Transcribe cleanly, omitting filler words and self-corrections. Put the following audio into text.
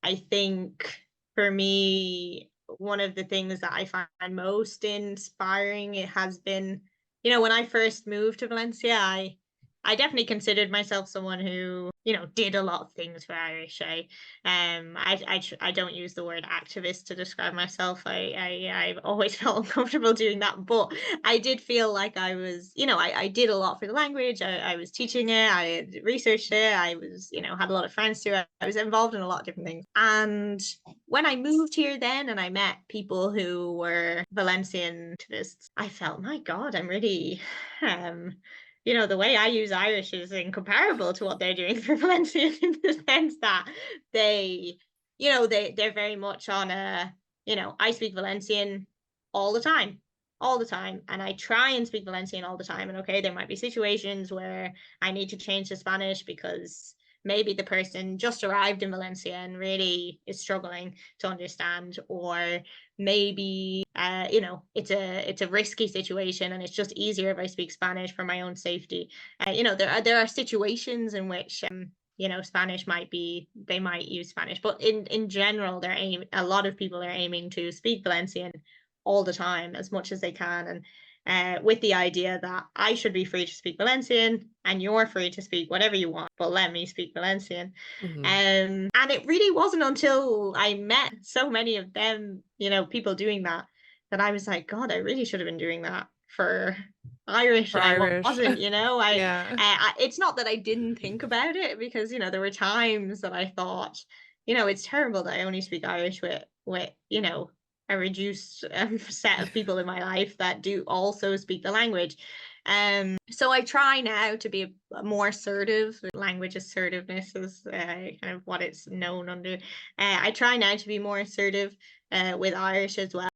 I think for me, one of the things that I find most inspiring, it has been, when I first moved to Valencia, I definitely considered myself someone who, did a lot of things for Irish. I don't use the word activist to describe myself. I've always felt uncomfortable doing that, but I did feel like I was, I did a lot for the language. I was teaching it, I had researched it, I was, had a lot of friends to it. I was involved in a lot of different things. And when I moved here then and I met people who were Valencian activists, I felt, my God, I'm really the way I use Irish is incomparable to what they're doing for Valencian in the sense that they, they're very much on I speak Valencian all the time, all the time. And I try and speak Valencian all the time. And okay, there might be situations where I need to change to Spanish because maybe the person just arrived in Valencia and really is struggling to understand, or maybe it's a risky situation and it's just easier if I speak Spanish for my own safety. There are situations in which Spanish they might use Spanish, but in general, a lot of people are aiming to speak Valencian all the time as much as they can, and with the idea that I should be free to speak Valencian and you're free to speak whatever you want, but let me speak Valencian. Mhm. And it really wasn't until I met so many of them, people doing that, that I was like, God, I really should have been doing that for Irish, For and I Irish. wasn't. Yeah. It's not that I didn't think about it, because there were times that I thought, it's terrible that I only speak Irish with a reduced set of people in my life that do also speak the language. So I try now to be a more assertive. Language assertiveness is kind of what it's known under. I try now to be more assertive with Irish as well.